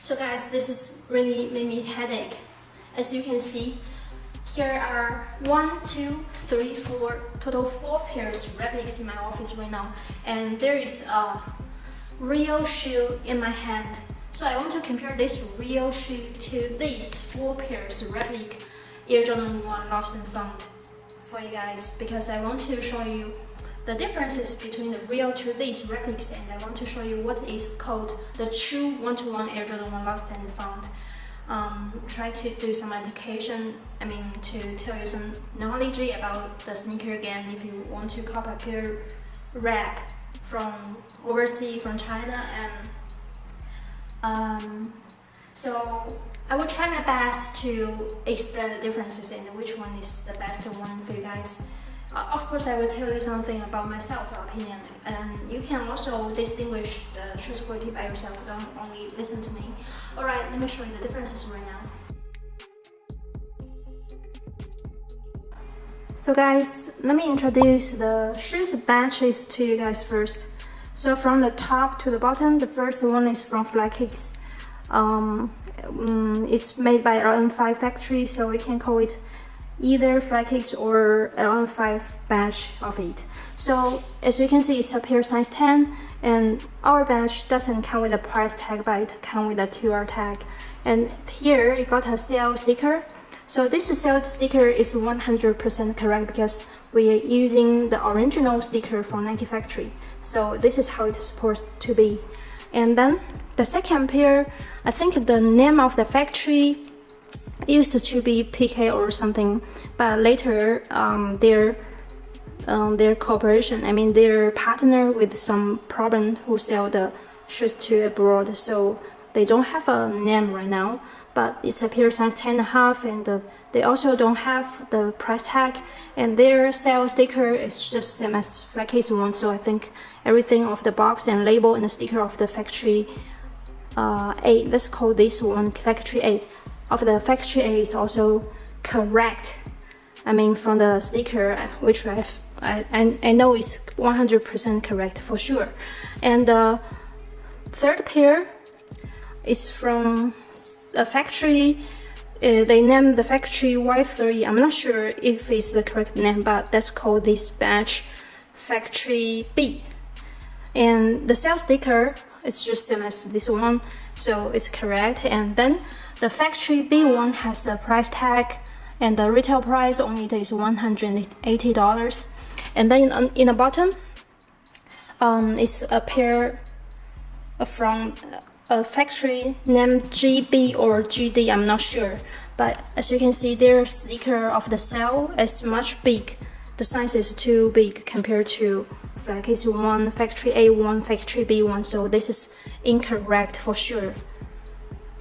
So guys, this is really made me headache. As you can see, here are 1, 2, 3, 4, total 4 pairs replicas in my office right now, and there is a real shoe in my hand. So I want to compare this real shoe to these 4 pairs replica Air Jordan 1 lost and found for you guys, because I want to show you the differences between the real to these replicas, and I want to show you what is called the true one-to-one Air Jordan 1 lost and found. Try to do some education, to tell you some knowledge about the sneaker again if you want to copy a pair rep from overseas, from China, and so I will try my best to explain the differences and which one is the best one for you guys. Of course, I will tell you something about myself, opinion, and you can also distinguish the shoes quality by yourself. Don't only listen to me. Alright, let me show you the differences right now. So guys, let me introduce the shoes batches to you guys first. So from the top to the bottom, the first one is from FAKES. It's made by LN5 factory, so we can call it either FAKES or LN5 batch of it. So as you can see, it's a pair size 10, and our batch doesn't come with a price tag, but it comes with a QR tag. And here it got a sale sticker. So this sale sticker is 100% correct because we are using the original sticker from Nike factory. So this is how it's supposed to be. And then the second pair, I think the name of the factory used to be PK or something, but later their cooperation, their partner with some problem who sell the shoes to abroad, so they don't have a name right now, but it's a pair size 10.5, and they also don't have the price tag, and their sales sticker is just same as FAKES one. So I think everything of the box and label and the sticker of the factory A, let's call this one factory A, of the factory A is also correct. From the sticker, which I know is 100% correct for sure. And the third pair is from a factory. They named the factory Y3. I'm not sure if it's the correct name, but let's call this batch factory B. And the sales sticker is just same as this one, so it's correct. And then the factory B one has a price tag, and the retail price on it is $180. And then in the bottom, it's a pair from a factory named GB or GD, I'm not sure. But as you can see, their sticker of the sale is much big. The size is too big compared to FAKES 1, factory A1, factory B1, so this is incorrect for sure.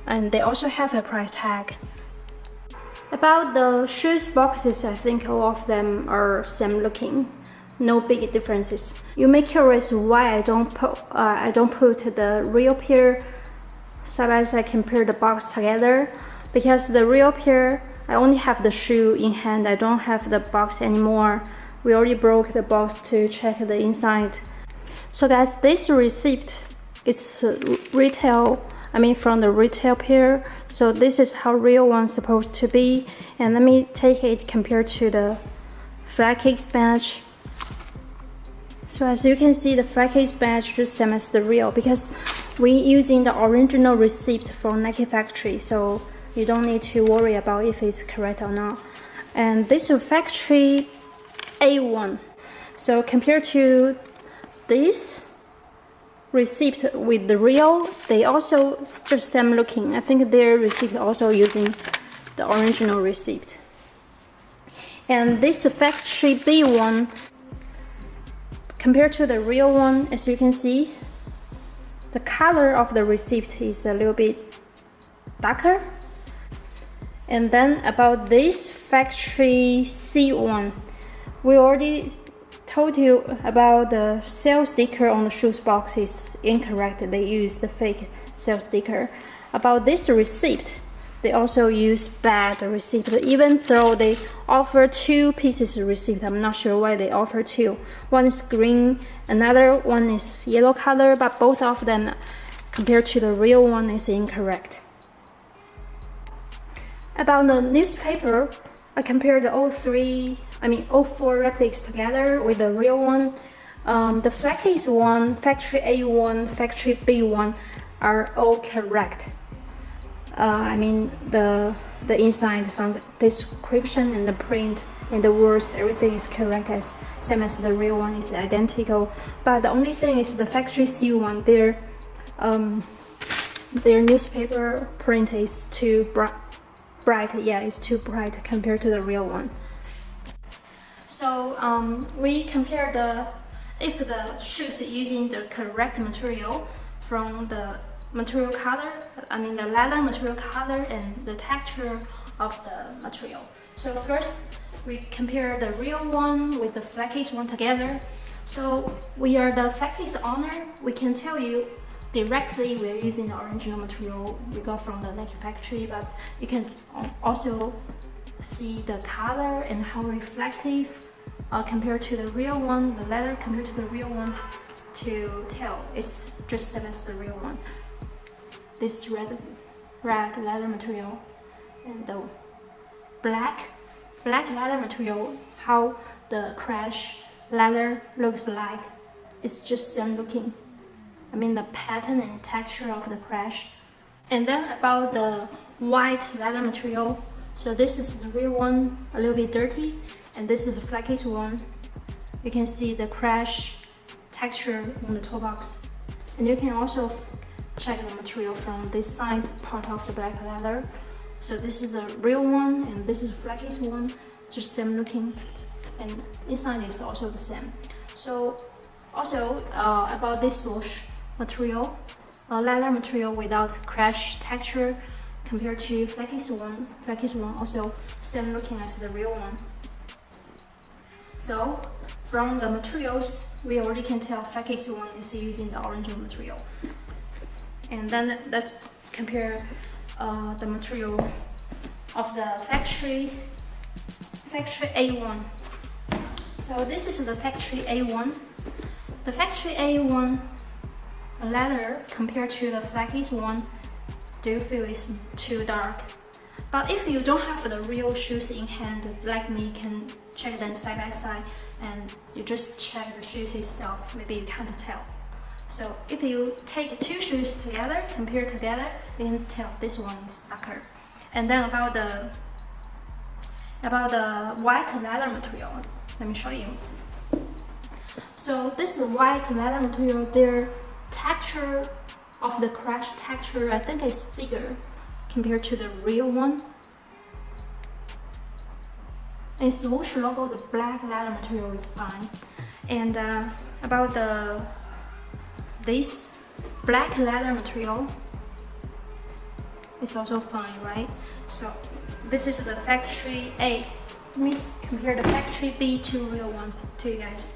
And they also have a price tag. About the shoes boxes, I think all of them are same looking, no big differences. You may curious why I don't put the real pair side by side, compare the box together, because the real pair I only have the shoe in hand, I don't have the box anymore. We already broke the box to check the inside. So guys, this receipt is retail, from the retail pair. So this is how real one's supposed to be. And let me take it compared to the FAKES badge. So as you can see, the FAKES badge just same as the real, because we using the original receipt from Nike factory, so you don't need to worry about if it's correct or not. And this is factory A1. So compared to this receipt with the real, they also just same looking. I think their receipt also using the original receipt. And this factory B1, compared to the real one, as you can see, the color of the receipt is a little bit darker. And then about this factory C1, we already told you about the sales sticker on the shoes box is incorrect. They use the fake sales sticker. About this receipt, they also use bad receipt, even though they offer 2 pieces of receipt. I'm not sure why they offer 2. One is green, another one is yellow color, but both of them compared to the real one is incorrect. About the newspaper, I compared all four replicas together with the real one. The FAKES one, factory A1, factory B1 are all correct. The inside, some description and the print and the words, everything is correct, same as the real one is identical. But the only thing is the factory C1, their newspaper print is too bright. Yeah, it's too bright compared to the real one. So we compare if the shoes using the correct material from the material color, the leather material color and the texture of the material. So first we compare the real one with the FAKES one together. So we are the FAKES owner, we can tell you directly we're using the original material we got from the Nike factory, but you can also see the color and how reflective compared to the real one, the leather compared to the real one, to tell it's just same as the real one. This red leather material and the black leather material, how the crash leather looks like, it's just same looking. The pattern and texture of the crash. And then about the white leather material, so this is the real one, a little bit dirty, and this is a FAKES one. You can see the crash texture on the toe box, and you can also check the material from this side part of the black leather. So this is the real one and this is FAKES one, just same looking, and inside is also the same. So also about this swoosh material, leather material without crash texture compared to FAKES one also same looking as the real one. So from the materials, we already can tell FAKES one is using the original material. And then let's compare the material of the factory A1. So this is the factory A1. The factory A1 leather compared to the FAKES one, do you feel it's too dark? But if you don't have the real shoes in hand, like me, can check them side by side and you just check the shoes itself, maybe you can't tell. So if you take two shoes together, compare together, you can tell this one is darker. And then about the white leather material, let me show you. So this white leather material, their texture of the crash texture, I think is bigger compared to the real one. And swoosh logo, the black leather material is fine. And about this black leather material is also fine, right? So this is the factory A. Let me compare the factory B to real one to you guys.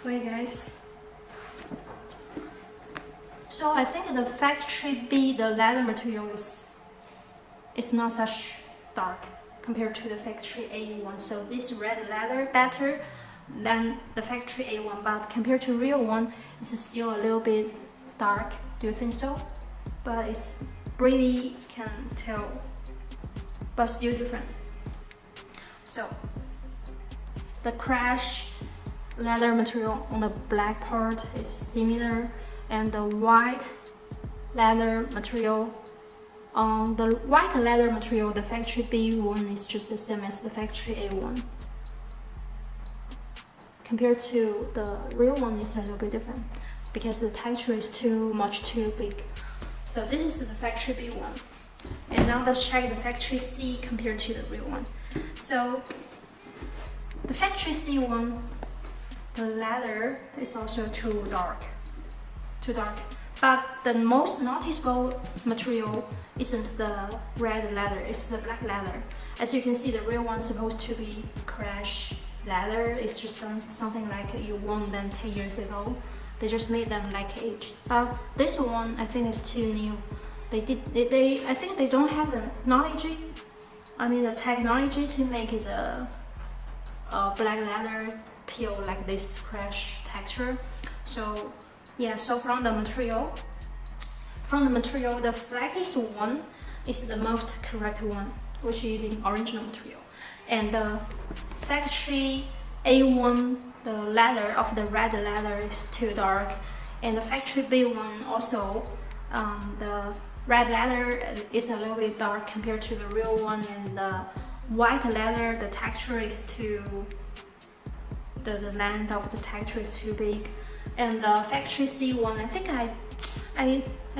For you guys. So I think the factory B, the leather material is not such dark compared to the factory A1. So this red leather better than the factory A1, but compared to real one, it's still a little bit dark. Do you think so? But it's really can tell, but still different. So the crash leather material on the black part is similar, and the white leather material on the white leather material, the factory B1 is just the same as the factory A1. Compared to the real one, is a little bit different because the texture is too big. So this is the factory B1. And now let's check the factory C compared to the real one. So the factory C1, the leather is also too dark. But the most noticeable material isn't the red leather, it's the black leather. As you can see, the real one's supposed to be crash leather. It's just something like you won them 10 years ago. They just made them like aged. But this one, I think, is too new. I think they don't have the the technology to make the black leather peel like this crash texture. So yeah, so from the material, from the material, the FAKES one is the most correct one, which is in original material. And the factory A1, the leather of the red leather is too dark. And the factory B1 also, the red leather is a little bit dark compared to the real one, and the white leather, the texture is too, the length of the texture is too big. And the factory C1, I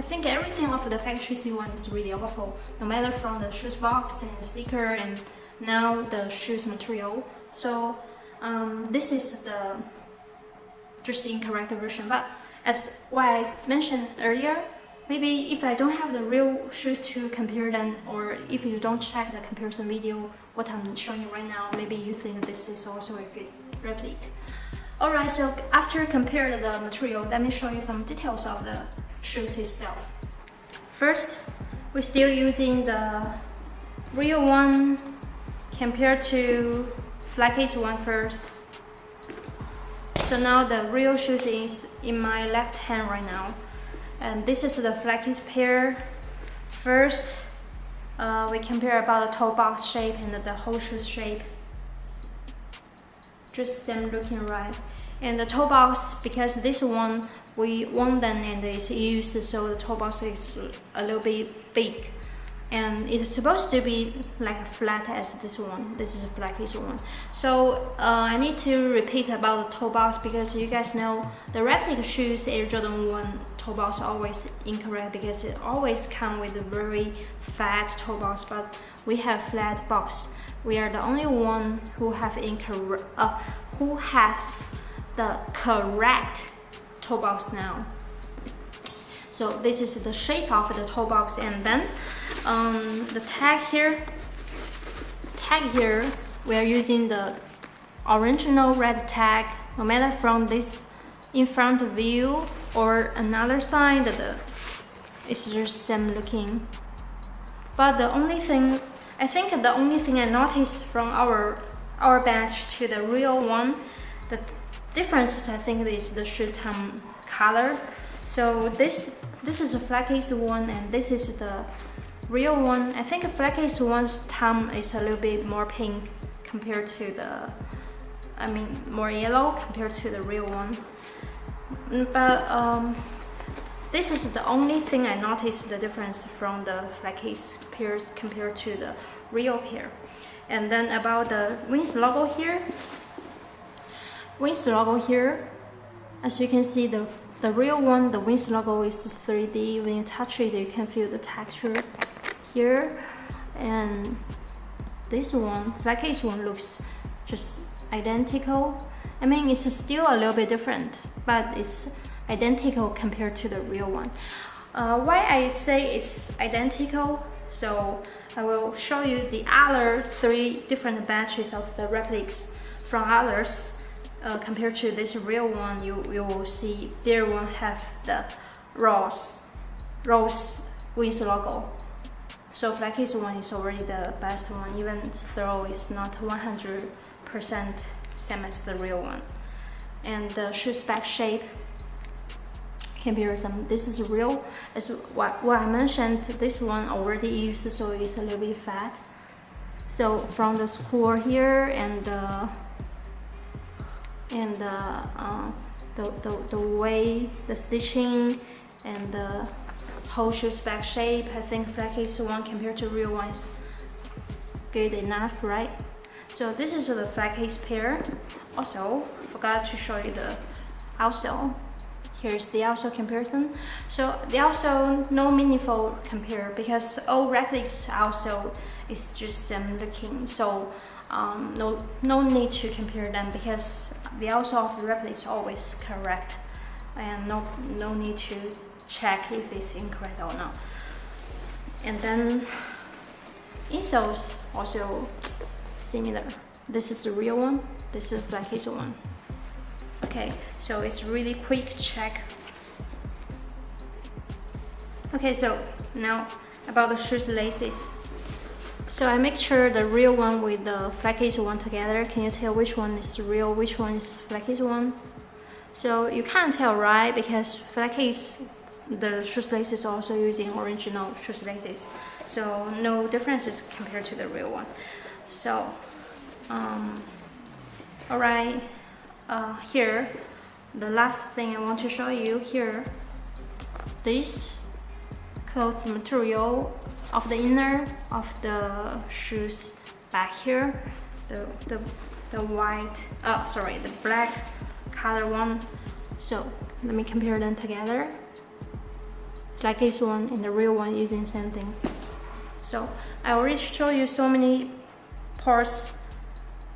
think everything of the factory C1 is really awful, no matter from the shoes box and the sticker and now the shoes material. So this is the just incorrect version. But as what I mentioned earlier, maybe if I don't have the real shoes to compare them, or if you don't check the comparison video, what I'm showing you right now, maybe you think this is also a good replica. Alright, so after comparing the material, let me show you some details of the shoes itself. First, we're still using the real one compared to FAKES one first. So now the real shoes is in my left hand right now. And this is the FAKES pair. First, we compare about the toe box shape and the whole shoe shape. Just same looking, right? And the toe box, because this one we won them and it's used, so the toe box is a little bit big. And it's supposed to be like flat as this one. This is a FAKES one. So I need to repeat about the toe box, because you guys know the replica shoes Air Jordan 1 toe box always incorrect, because it always come with a very fat toe box, but we have flat box. We are the only one who have who has the correct toe box now. So this is the shape of the toe box, and then the tag here, we are using the original red tag, no matter from this in front view or another side, it's just same looking. But the only thing, I think the only thing I noticed from our batch to the real one, the differences I think is the shoe thumb color. So this is a FAKES one and this is the real one. I think FAKES one's thumb is a little bit more pink compared to the, more yellow compared to the real one. But this is the only thing I noticed the difference from the FAKES pair compared to the real pair. And then about the Wings logo here, as you can see, the real one, the Wings logo is 3D. When you touch it, you can feel the texture here. And this one, FAKES one, looks just identical. It's still a little bit different, but it's identical compared to the real one. Why I say it's identical? So I will show you the other 3 different batches of the replicas from others. Compared to this real one, you will see their one have the rose Wings logo. So FAKES one is already the best one, even though it's not 100% same as the real one. And the shoe spec shape comparison, this is real. As what I mentioned, this one already used, so it's a little bit fat. So from the score here and the way the stitching and the whole shoe spec shape, I think FAKES one compared to real one is good enough, right? So this is the FAKES pair. Also, forgot to show you the outsole. Here's the outsole comparison. So the outsole, no meaningful compare, because all replicas outsole is just same looking. So no need to compare them, because the outsole of the replica is always correct, and no need to check if it's incorrect or not. And then insoles also similar. This is the real one, this is the FAKES one. Okay, so it's really quick check. Okay, so now about the shoes laces. So I make sure the real one with the FAKES one together. Can you tell which one is real, which one is FAKES one? So you can't tell, right? Because FAKES, the shoelace is also using original shoelaces, so no differences compared to the real one. So, alright, here, the last thing I want to show you here, this cloth material of the inner of the shoes back here, the white, sorry, the black color one. So let me compare them together. FAKES one and the real one using same thing. So I already show you so many parts.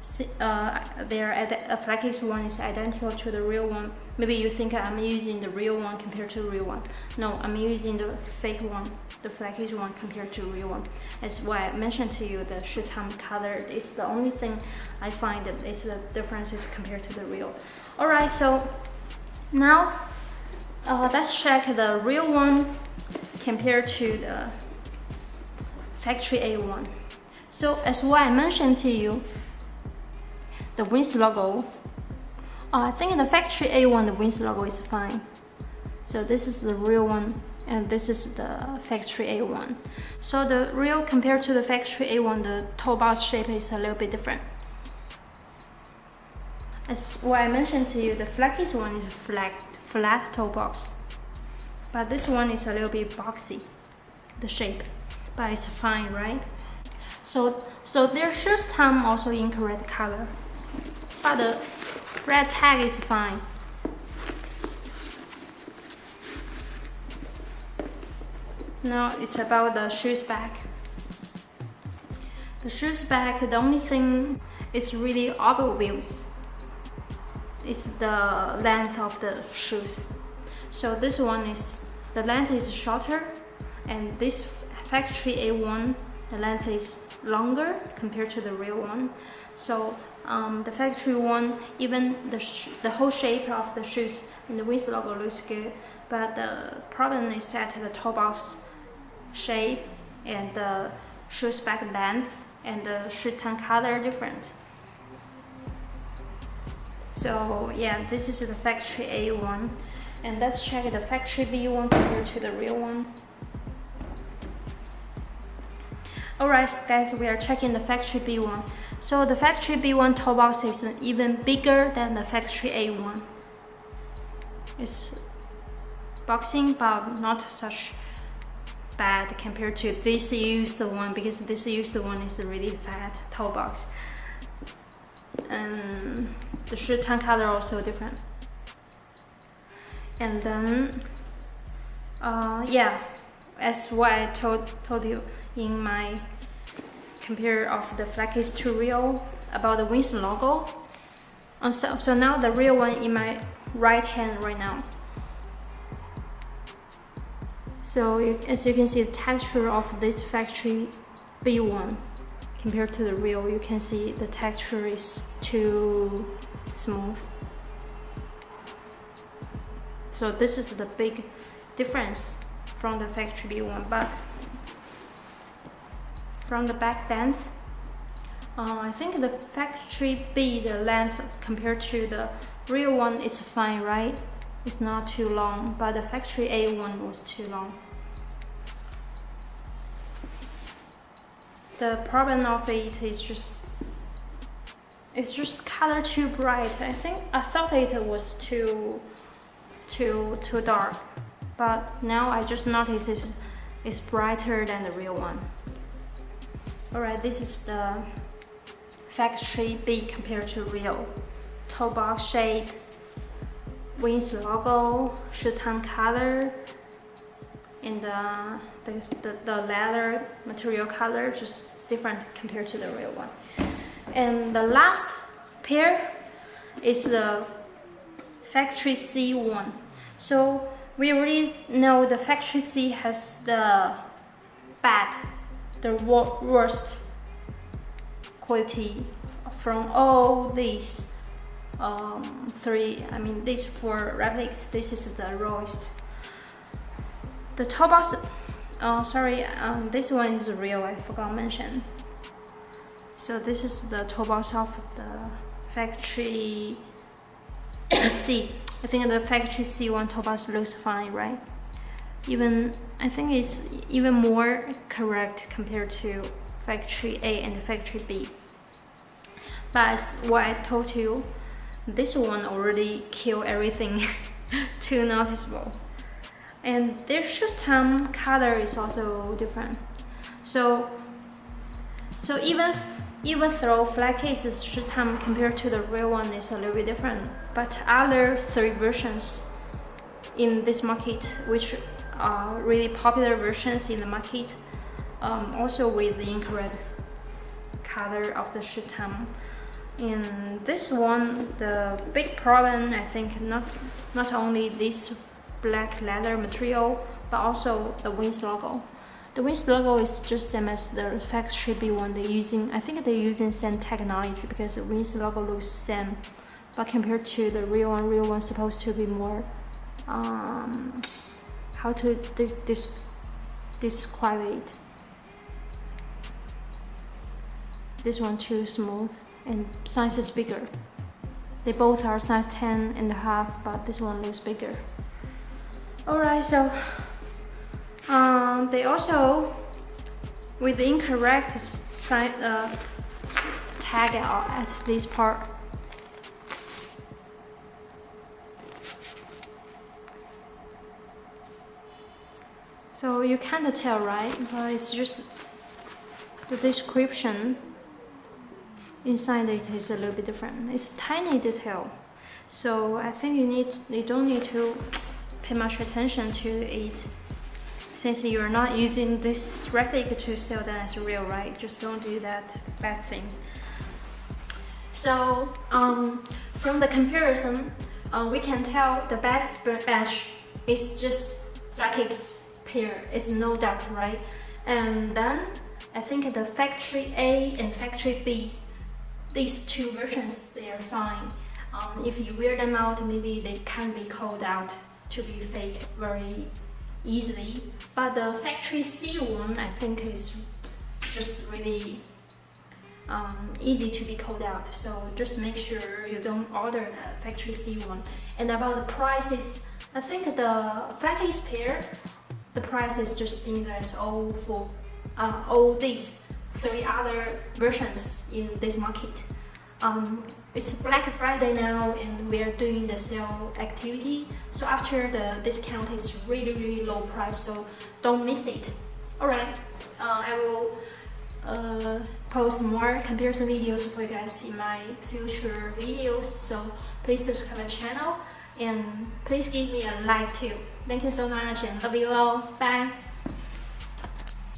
FAKES one is identical to the real one. Maybe you think I'm using the real one compared to the real one. No, I'm using the fake one, the FAKES one compared to the real one. That's why I mentioned to you the shoe time color is the only thing I find that it's the differences compared to the real. Alright, so now let's check the real one compared to the factory A one. So as what I mentioned to you, the Wings logo, I think in the factory A one the Wings logo is fine. So this is the real one and this is the factory A one. So the real compared to the factory A one, the toe box shape is a little bit different. As what I mentioned to you, the FAKES one is flat toe box, but this one is a little bit boxy, the shape, but it's fine, right? So their shoes time also incorrect color, but the red tag is fine. Now it's about the shoes back. The shoes back, the only thing is really obvious. It's the length of the shoes. So this one is, the length is shorter, and this factory A1, the length is longer compared to the real one. So the factory one, even the whole shape of the shoes and the Wings logo looks good, but the problem is that the toe box shape and the shoes back length and the shoe tone color are different. So yeah, this is the factory A1, and let's check the factory B1 compared to the real one. Alright guys, we are checking the factory B1. So the factory B1 toe box is even bigger than the factory A1. It's boxing, but not such bad compared to this used one, because this used one is a really fat toe box. And the shoe tone color also different. And then yeah, as what I told you in my compare of the FAKES to real about the Wings logo. So now the real one in my right hand right now. So as you can see, the texture of this factory B1 compared to the real, you can see the texture is too smooth. So this is the big difference from the factory B1. But from the back length, I think the factory B, the length compared to the real one is fine, right? It's not too long, but the factory A1 was too long. The problem of it is it's just color too bright. I thought it was too dark, but now I just noticed it's brighter than the real one. Alright, this is the factory B compared to real. Toe box shape, Wings logo, shoe tone color, and the leather material color just different compared to the real one. And the last pair is the factory C1. So we already know the factory C has the worst quality from all these these four replicas. This is the lowest. The toe box, this one is real, I forgot to mention. So this is the toe box of the factory C. I think the factory C1 topaz looks fine, right? I think it's even more correct compared to factory A and factory B. But as what I told you, this one already killed everything too noticeable. And their shoe stem color is also different. So even though FAKES shoe stem compared to the real one is a little bit different, but other 3 versions in this market, which are really popular versions in the market, also with the incorrect color of the shoe stem. In this one, the big problem, I think, not only this black leather material, but also the Wings logo. The Wings logo is just same as the factory B one. I think they're using same technology because the Wings logo looks same, but compared to the real one supposed to be more, how to describe it. This one too smooth and size is bigger. They both are size 10.5, but this one looks bigger. Alright, so they also, with the incorrect side tag at this part. So you can't tell, right? But it's just the description inside it is a little bit different. It's tiny detail, so I think you don't need to pay much attention to it, since you're not using this replica to sell that as real, right? Just don't do that bad thing. So from the comparison, we can tell the best batch is just FAKES pair. It's no doubt, right? And then I think the factory A and factory B, these 2 versions, they are fine. If you wear them out, maybe they can be called out to be fake very easily. But the factory C one, I think, is just really easy to be called out. So just make sure you don't order the factory C one. And about the prices, I think the FAKES pair, the price is just similar as all these 3 other versions in this market. It's Black Friday now, and we are doing the sale activity. So after the discount, it's really low price. So don't miss it. Alright, I will post more comparison videos for you guys in my future videos. So please subscribe my channel and please give me a like too. Thank you so much and love you all. Bye.